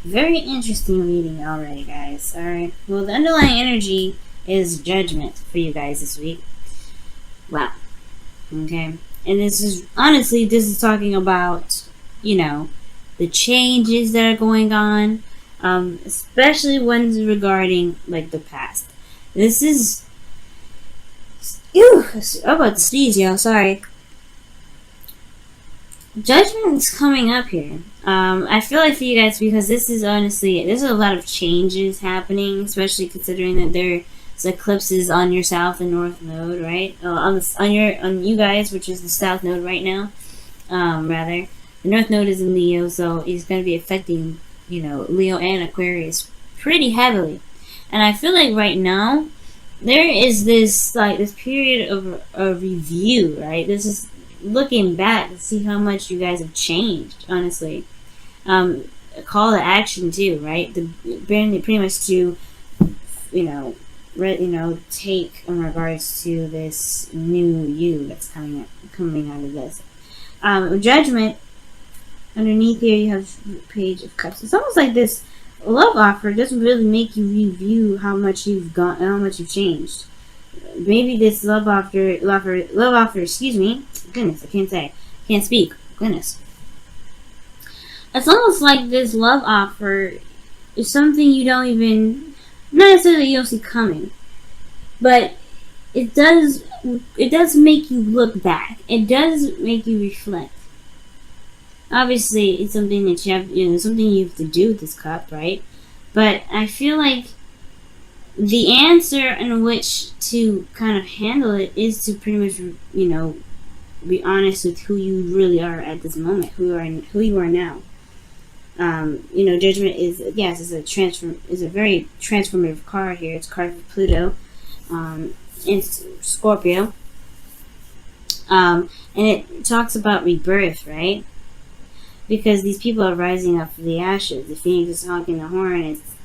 Very interesting reading already, guys. Alright. Well, the underlying energy is judgment for you guys this week. Wow. Okay. And this is talking about, the changes that are going on, especially ones regarding, like, the past. This is... Ew! I'm about to sneeze, y'all. Sorry. Judgment is coming up here. I feel like for you guys, because this is honestly, there's a lot of changes happening, especially considering that there's eclipses on your south and north node, right? On you guys, which is the south node right now. Rather, the north node is in Leo, so it's going to be affecting, Leo and Aquarius pretty heavily. And I feel like right now there is this period of review, right? This is looking back to see how much you guys have changed, honestly. A call to action too, right? Pretty much to, take in regards to this new you that's coming out of this. Judgment. Underneath here, you have Page of Cups. It's almost like this love offer doesn't really make you review how much you've changed. Maybe this love offer. Excuse me. Goodness, can't speak. Goodness. It's almost like this love offer is something you don't even, not necessarily you don't see coming, but it does make you look back. It does make you reflect. Obviously, it's something that something you have to do with this cup, right? But I feel like the answer in which to kind of handle it is to pretty much, be honest with who you really are at this moment, who you are now. Judgment is a very transformative card here. It's a card for Pluto, in Scorpio, and it talks about rebirth, right? Because these people are rising up from the ashes. The phoenix is honking the horn. It's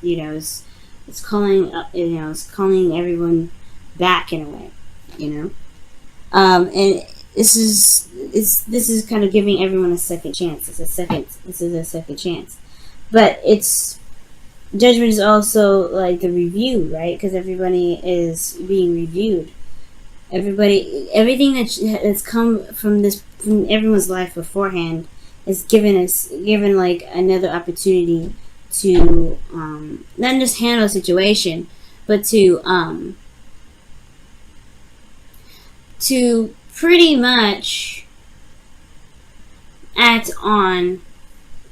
calling it's calling everyone back in a way, and this is kind of giving everyone a second chance. This is a second chance, but judgment is also like the review, right? Because everybody is being reviewed. Everything that's come from everyone's life beforehand is given like another opportunity to not just handle a situation, but to pretty much act on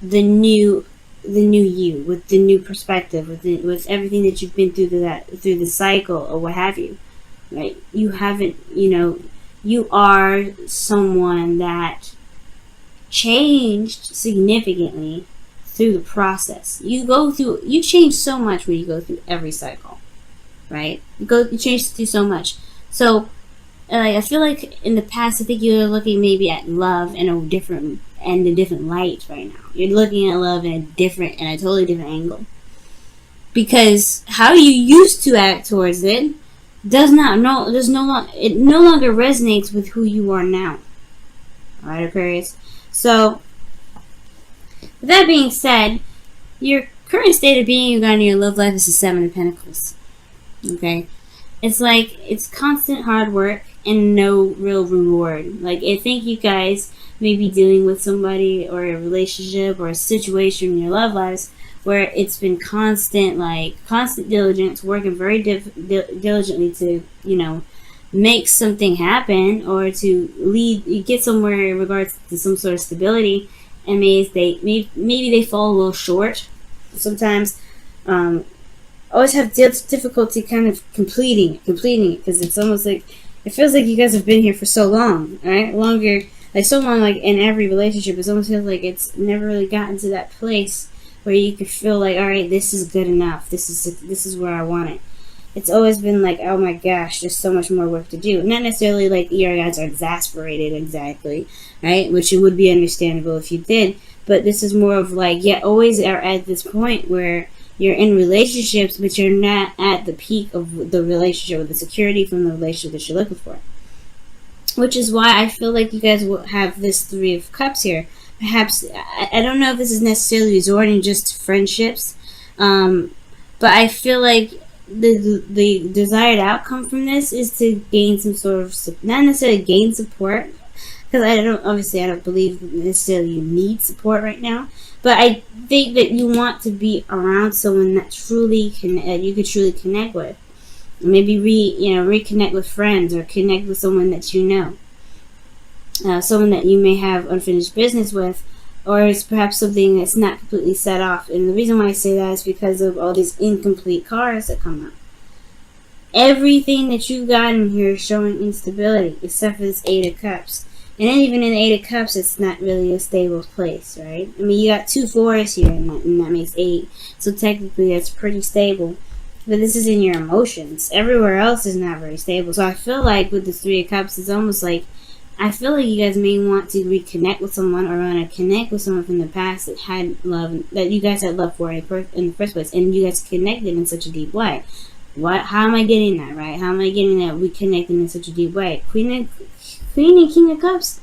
the new you, with the new perspective, with everything that you've been through the cycle or what have you, right? You are someone that changed significantly through the process. You change so much when you go through every cycle, right? You change through so much. So I feel like in the past, I think you're looking maybe at love in a different light right now. You're looking at love in a totally different angle, because how you used to act towards it it no longer resonates with who you are now. All right, Aquarius. So, with that being said, your current state of being you got in your love life is the Seven of Pentacles. Okay, it's constant hard work and no real reward. Like, I think you guys may be dealing with somebody or a relationship or a situation in your love lives where it's been constant diligence, working very diligently to, make something happen or to get somewhere in regards to some sort of stability, and maybe they fall a little short. Sometimes, always have difficulty kind of completing it, because it's almost like, it feels like you guys have been here for so long, right? Longer, so long, in every relationship, it almost feels like it's never really gotten to that place where you could feel like, all right, this is good enough. This is where I want it. It's always been like, oh my gosh, there's so much more work to do. Not necessarily like your guys are exasperated exactly, right? Which it would be understandable if you did. But this is more of always are at this point where you're in relationships, but you're not at the peak of the relationship, or the security from the relationship that you're looking for. Which is why I feel like you guys will have this Three of Cups here. perhaps I don't know if this is necessarily resorting just to friendships, but I feel like the desired outcome from this is to gain some sort of, not necessarily gain support, because I don't believe necessarily you need support right now, but I think that you want to be around someone that you could truly connect with. Maybe reconnect with friends, or connect with someone that you know, someone that you may have unfinished business with, or it's perhaps something that's not completely set off. And the reason why I say that is because of all these incomplete cards that come up. Everything that you got in here is showing instability, except for this Eight of Cups. And then even in the Eight of Cups, it's not really a stable place, right? I mean, you got 2 4s here, and that makes 8. So technically, that's pretty stable. But this is in your emotions. Everywhere else is not very stable. So I feel like with the 3 of Cups, it's almost like, I feel like you guys may want to reconnect with someone, or want to connect with someone from the past that had love, that you guys had love for in the first place, and you guys connected in such a deep way. How am I getting that, right? How am I getting that we connected in such a deep way? Queen and King of Cups.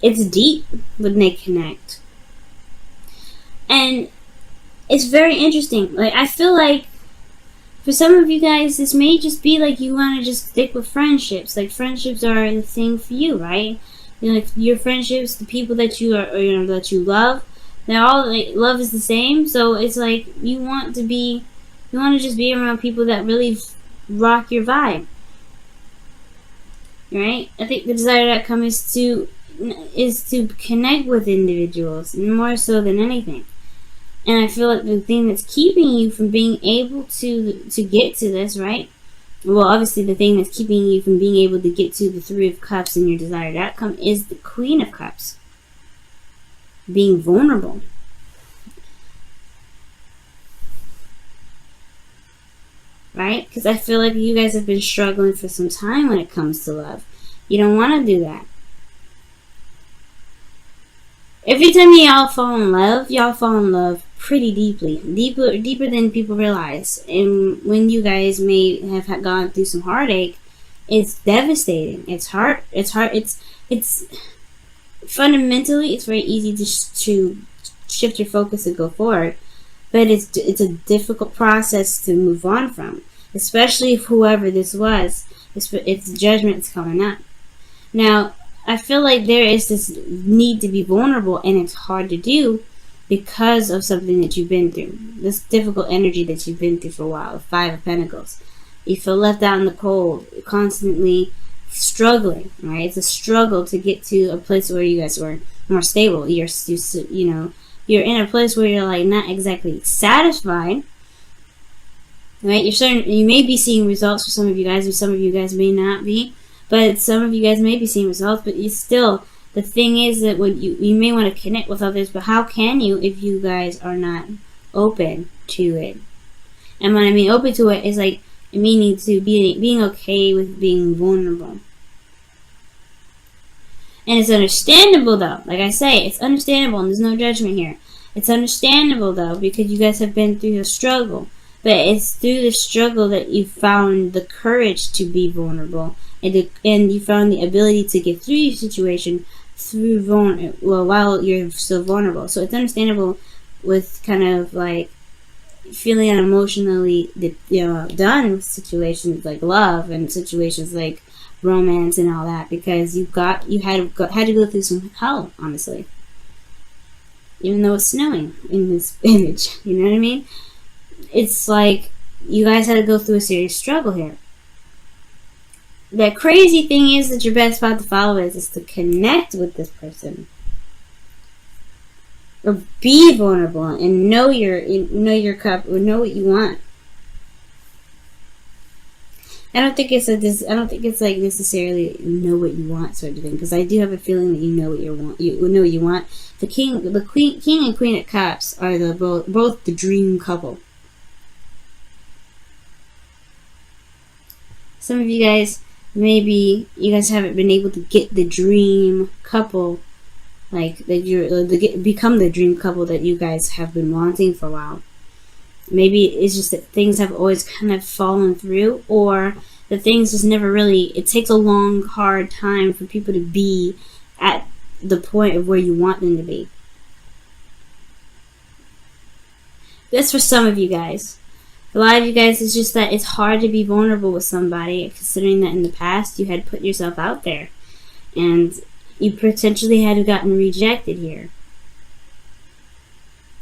It's deep when they connect. And it's very interesting. Like, I feel like for some of you guys, this may just be like you want to just stick with friendships. Like, friendships are the thing for you, right? Like, your friendships, the people that you are, that you love, they're all, like, love is the same. So it's like you want to just be around people that really rock your vibe, right? I think the desired outcome is to connect with individuals more so than anything. And I feel like the thing that's keeping you from being able to get to this, right? Well, obviously the thing that's keeping you from being able to get to the 3 of Cups in your desired outcome is the Queen of Cups. Being vulnerable. Right? Because I feel like you guys have been struggling for some time when it comes to love. You don't want to do that. Every time y'all fall in love pretty deeply. Deeper than people realize. And when you guys may have gone through some heartache, it's devastating. It's hard. It's fundamentally, it's very easy to shift your focus and go forward. But it's a difficult process to move on from. Especially if whoever this was, it's judgment's coming up. Now, I feel like there is this need to be vulnerable, and it's hard to do because of something that you've been through. This difficult energy that you've been through for a while, 5 of Pentacles. You feel left out in the cold, constantly struggling, right? It's a struggle to get to a place where you guys were more stable. You're in a place where you're like not exactly satisfied, right? You may be seeing results for some of you guys, and some of you guys may not be. But some of you guys may be seeing results, but the thing is that when you may want to connect with others, but how can you if you guys are not open to it? And when I mean open to it, is like meaning to being okay with being vulnerable. And it's understandable though. Like I say, it's understandable, and there's no judgment here. It's understandable though, because you guys have been through a struggle. But it's through the struggle that you found the courage to be vulnerable. And you found the ability to get through your situation while you're still vulnerable. So it's understandable with kind of like feeling emotionally done with situations like love and situations like romance and all that, because you had to go through some hell, honestly. Even though it's snowing in this image, you know what I mean? It's like you guys had to go through a serious struggle here. The crazy thing is that your best spot to follow is to connect with this person, or be vulnerable and know your cup, or know what you want. I don't think it's like necessarily know what you want sort of thing, because I do have a feeling that you know what you want. You know what you want. The king and queen of cups are both the dream couple. Some of you guys, maybe you guys haven't been able to get the dream couple, like that become the dream couple that you guys have been wanting for a while. Maybe it's just that things have always kind of fallen through, or that things just never really, it takes a long, hard time for people to be at the point of where you want them to be. That's for some of you guys. A lot of you guys, it's just that it's hard to be vulnerable with somebody, considering that in the past you had put yourself out there and you potentially had gotten rejected here.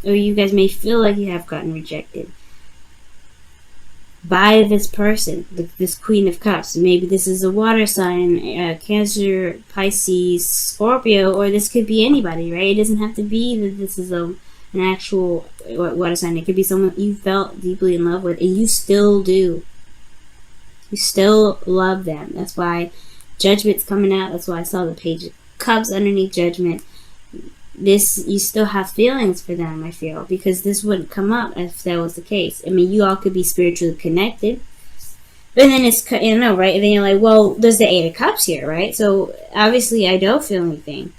Or you guys may feel like you have gotten rejected by this person, this Queen of Cups. Maybe this is a water sign, Cancer, Pisces, Scorpio, or this could be anybody, right? It doesn't have to be that this is an actual water sign. It could be someone you felt deeply in love with, and you still do. You still love them. That's why Judgment's coming out. That's why I saw the Page of Cups underneath Judgment. This, you still have feelings for them, I feel, because this wouldn't come up if that was the case. I mean, you all could be spiritually connected, but then it's, you know, right? And then you're like, well, there's the Eight of Cups here, right? So obviously I don't feel anything.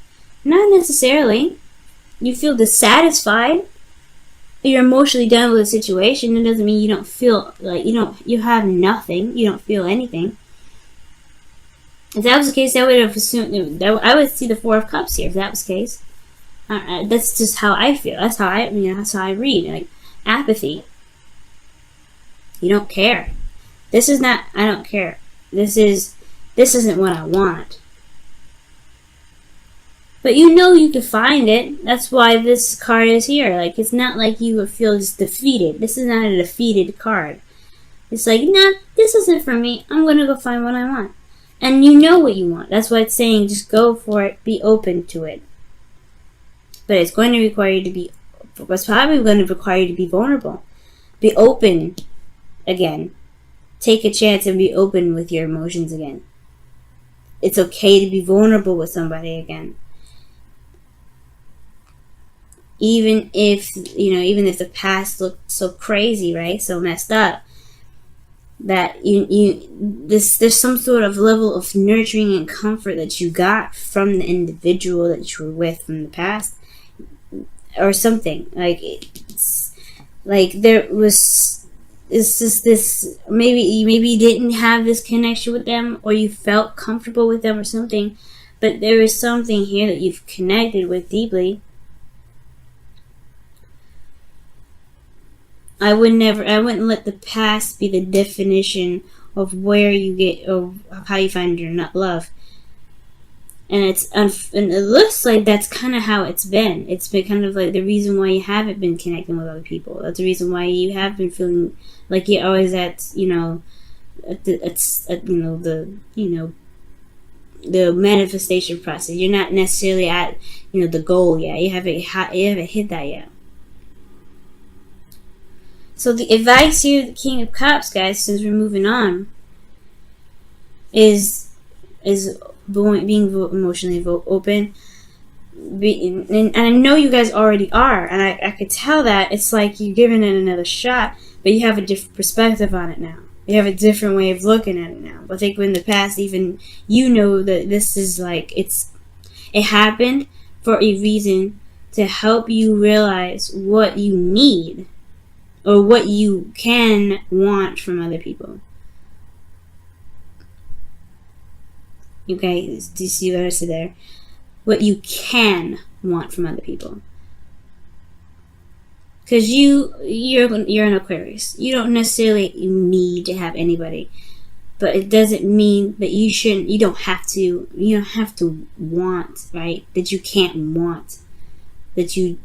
Not necessarily. You feel dissatisfied. You're emotionally done with the situation. It doesn't mean you don't feel like you have nothing. You don't feel anything. If that was the case, I would have assumed that I would see the Four of Cups here. If that was the case. That's just how I feel. That's how that's how I read. Like, apathy. You don't care. This is not, I don't care. This isn't what I want. But you know you can find it. That's why this card is here. Like, it's not like you would feel just defeated. This is not a defeated card. It's like, nah, this isn't for me. I'm going to go find what I want. And you know what you want. That's why it's saying just go for it. Be open to it. But it's going to require you to be, it's probably going to require you to be vulnerable. Be open again. Take a chance and be open with your emotions again. It's okay to be vulnerable with somebody again. Even if, even if the past looked so crazy, right? So messed up. That there's some sort of level of nurturing and comfort that you got from the individual that you were with from the past. Or something like it's like it's just this, maybe you didn't have this connection with them, or you felt comfortable with them or something, but there is something here that you've connected with deeply. I wouldn't let the past be the definition of where you get, or of how you find your love. And it looks like that's kind of how it's been. It's been kind of like the reason why you haven't been connecting with other people. That's the reason why you have been feeling like you're always at, the manifestation process. You're not necessarily at, the goal yet. You haven't hit that yet. So the advice here, the King of Cups, guys, since we're moving on, is being emotionally open. And I know you guys already are, and I could tell that. It's like you're giving it another shot, but you have a different perspective on it now. You have a different way of looking at it now. I think in the past, even that this is like, it happened for a reason, to help you realize what you need or what you can want from other people. Okay, do you see what I said there? What you can want from other people. Because you're an Aquarius. You don't necessarily need to have anybody, but it doesn't mean that you don't have to want, right? That you can't want, that you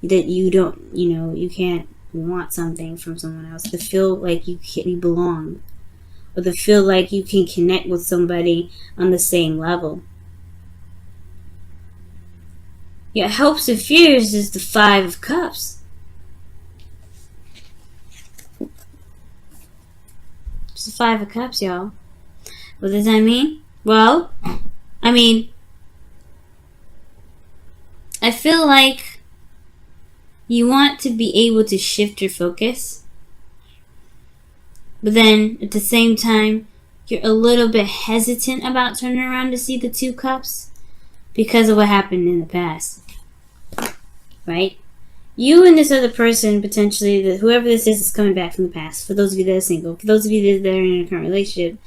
don't, you can't want something from someone else, to feel like you belong, or to feel like you can connect with somebody on the same level. Your hopes and fears is the Five of Cups. It's the Five of Cups, y'all. What does that mean? Well, I feel like you want to be able to shift your focus, but then at the same time, you're a little bit hesitant about turning around to see the Two Cups because of what happened in the past, right? you and this other person, potentially, whoever this is coming back from the past. For those of you that are single, for those of you that are in a current relationship,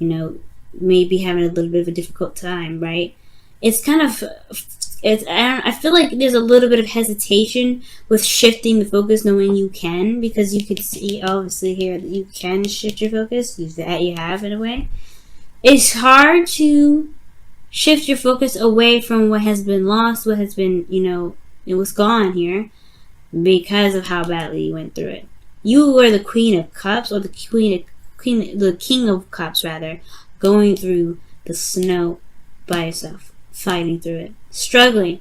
may be having a little bit of a difficult time, right? It's kind of, I feel like there's a little bit of hesitation with shifting the focus, knowing you can, because you could see, obviously, here that you can shift your focus, that you have in a way. It's hard to shift your focus away from what has been lost, what has been, it was gone here, because of how badly you went through it. You were the Queen of Cups, or the King of Cups, rather, going through the snow by yourself, fighting through it, struggling.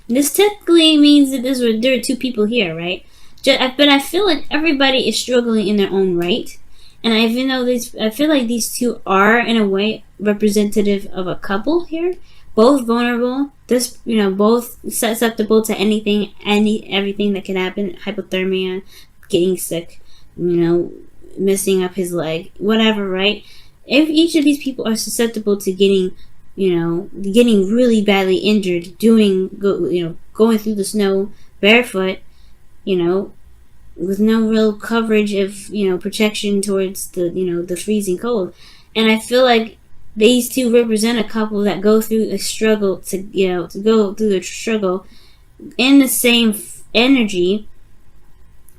This typically means that there are two people here, right? But I feel like everybody is struggling in their own right. And I feel like these two are, in a way, representative of a couple here. Both vulnerable. Both susceptible to everything that can happen. Hypothermia, getting sick, messing up his leg, whatever, right? If each of these people are susceptible to getting really badly injured, going through the snow barefoot, with no real coverage of, protection towards the freezing cold. And I feel like these two represent a couple that go through a struggle to go through the struggle in the same energy,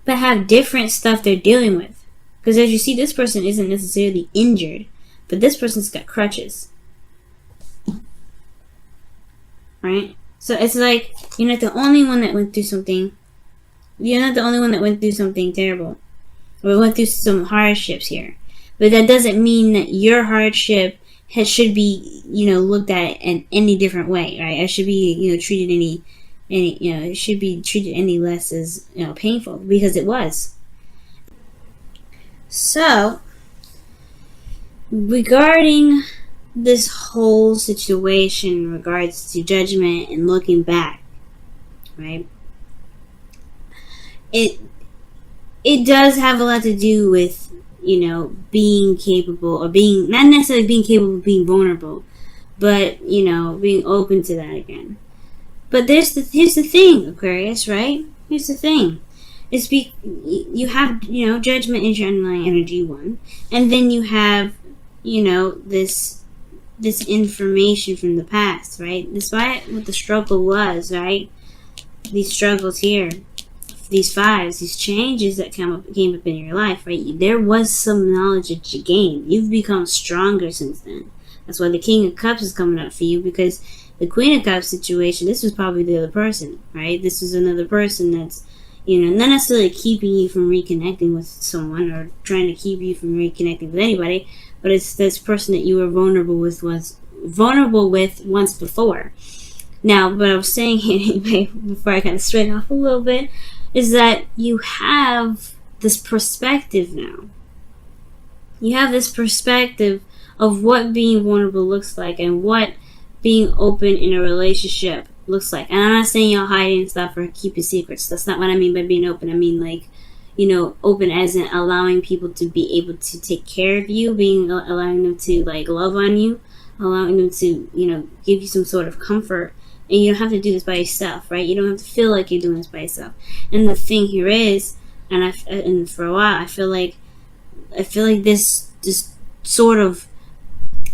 but have different stuff they're dealing with. Because as you see, this person isn't necessarily injured, but this person's got crutches. Right? So it's like, you're not the only one that went through something. You're not the only one that went through something terrible. Or went through some hardships here. But that doesn't mean that your hardship should be, looked at in any different way, right? It should be, treated it should be treated any less as, painful, because it was. So, regarding this whole situation in regards to judgment and looking back, right? It does have a lot to do with, being capable, or being, not necessarily being capable of being vulnerable, but, being open to that again. But here's the thing, Aquarius, right? Here's the thing. You have, judgment is your underlying energy, one. And then you have, this information from the past, right? Despite what the struggle was, right? These struggles here, these fives, these changes that came up in your life, right? There was some knowledge that you gained. You've become stronger since then. That's why the King of Cups is coming up for you, because the Queen of Cups situation, this was probably the other person, right? This is another person that's, not necessarily keeping you from reconnecting with someone, or trying to keep you from reconnecting with anybody, but it's this person that you were vulnerable with once before. Now, what I was saying here, before I kind of straighten off a little bit, is that you have this perspective now. You have this perspective of what being vulnerable looks like, and what being open in a relationship looks like. And I'm not saying you're hiding stuff or keeping secrets. That's not what I mean by being open. I mean, like, open as in allowing people to be able to take care of you, allowing them to, like, love on you, allowing them to, give you some sort of comfort. And you don't have to do this by yourself, right? You don't have to feel like you're doing this by yourself. And the thing here is, and for a while, I feel like this sort of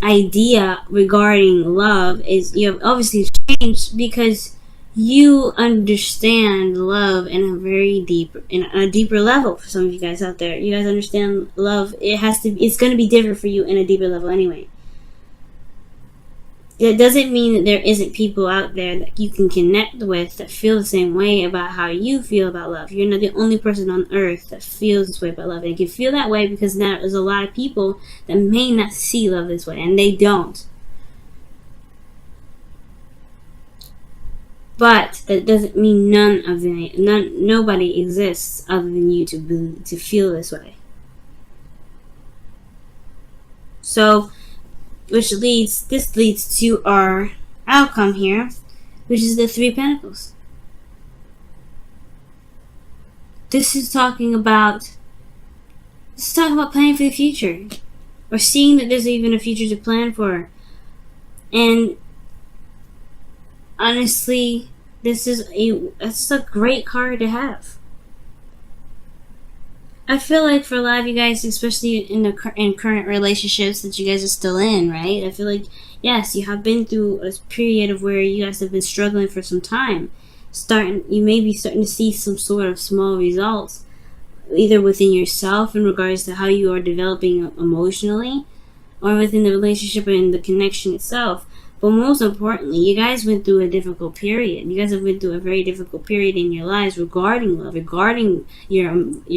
idea regarding love is, obviously changed, because you understand love in a deeper level. For some of you guys out there, you guys understand love. It's going to be different for you in a deeper level anyway. It doesn't mean that there isn't people out there that you can connect with that feel the same way about how you feel about love. You're not the only person on earth that feels this way about love. And you can feel that way because now there's a lot of people that may not see love this way, and they don't. But that doesn't mean nobody exists other than you to feel this way. So, this leads to our outcome here, which is the Three of Pentacles. This is talking about planning for the future, or seeing that there's even a future to plan for. And honestly, it's a great card to have. I feel like for a lot of you guys, especially in current relationships that you guys are still in, right? I feel like, yes, you have been through a period of where you guys have been struggling for some time. You may be starting to see some sort of small results, either within yourself in regards to how you are developing emotionally, or within the relationship and the connection itself. But most importantly, you guys went through a difficult period. You guys have been through a very difficult period in your lives regarding love, regarding your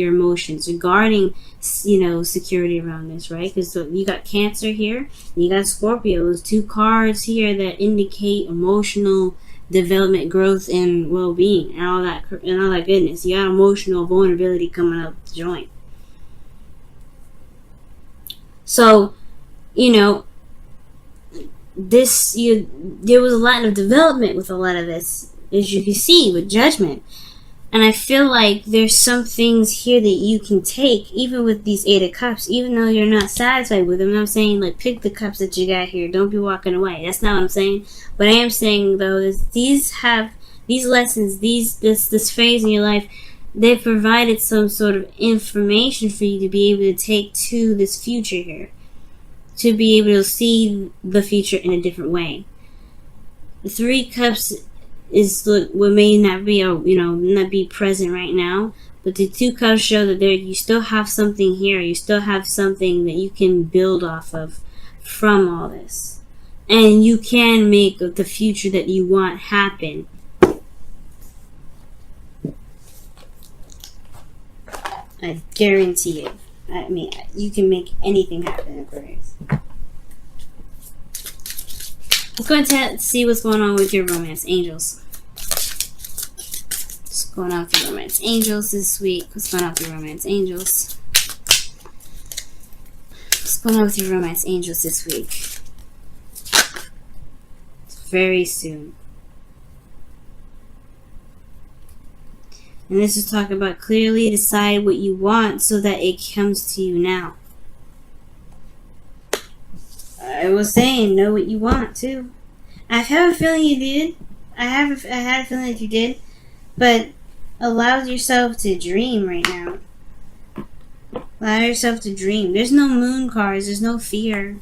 emotions, regarding, security around this, right? Because you got Cancer here, and you got Scorpio. Those two cards here that indicate emotional development, growth, and well-being, and all that goodness. You got emotional vulnerability coming up the joint. So, there was a lot of development with a lot of this, as you can see, with Judgment. And I feel like there's some things here that you can take, even with these 8 of Cups, even though you're not satisfied with them. I'm saying, like, pick the cups that you got here. Don't be walking away. That's not what I'm saying. But I am saying, though, is these lessons, this phase in your life, they've provided some sort of information for you to be able to take to this future here, to be able to see the future in a different way. The 3 Cups is what may not be, not be present right now, but the 2 Cups show that you still have something here. You still have something that you can build off of from all this, and you can make the future that you want happen. I guarantee it. I mean, you can make anything happen, Aquarius. Let's go and see what's going on with your romance angels. What's going on with your romance angels this week? What's going on with your romance angels? What's going on with your romance angels this week? It's very soon. And this is talking about clearly decide what you want so that it comes to you now. I was saying, know what you want too. I have a feeling you did. I had a feeling that you did. But allow yourself to dream right now. Allow yourself to dream. There's no moon cards. There's no fear.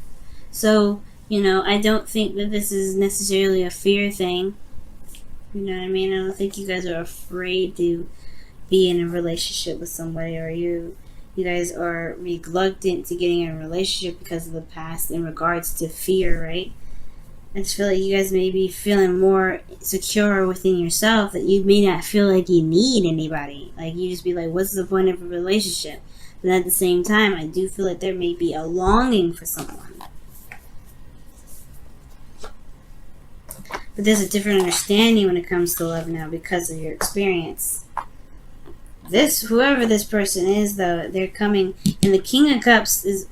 So, I don't think that this is necessarily a fear thing. You know what I mean? I don't think you guys are afraid to be in a relationship with somebody, or you guys are reluctant to getting in a relationship because of the past in regards to fear, right? I just feel like you guys may be feeling more secure within yourself, that you may not feel like you need anybody. Like, you just be like, what's the point of a relationship? But at the same time, I do feel like there may be a longing for someone. But there's a different understanding when it comes to love now because of your experience. Whoever this person is, though, they're coming. And the King of Cups is,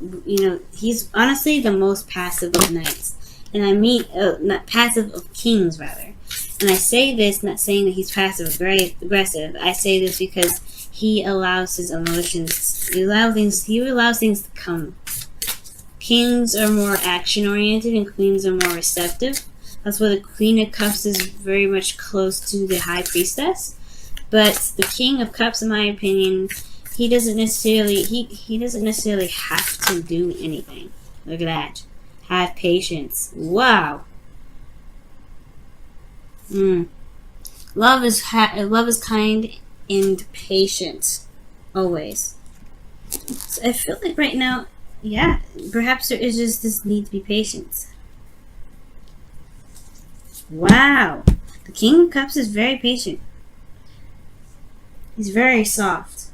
he's honestly the most passive of knights. And I mean, not passive of kings, rather. And I say this not saying that he's passive aggressive. I say this because he allows his emotions, he allows things to come. Kings are more action-oriented and queens are more receptive. That's why the Queen of Cups is very much close to the High Priestess. But the King of Cups, in my opinion, he doesn't necessarily have to do anything. Look at that. Have patience. Wow. Love is kind and patient. Always. So I feel like right now, yeah, perhaps there is just this need to be patient. Wow. The King of Cups is very patient. He's very soft,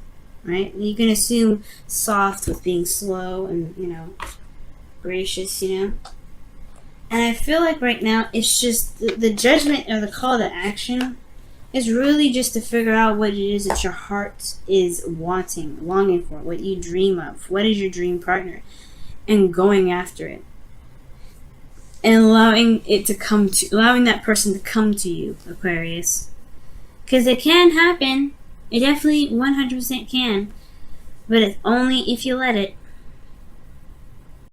right? You can assume soft with being slow and, gracious, And I feel like right now it's just the judgment or the call to action is really just to figure out what it is that your heart is longing for, what you dream of, what is your dream partner, and going after it. And allowing that person to come to you, Aquarius. Because it can happen. It definitely 100% can. But it's only if you let it.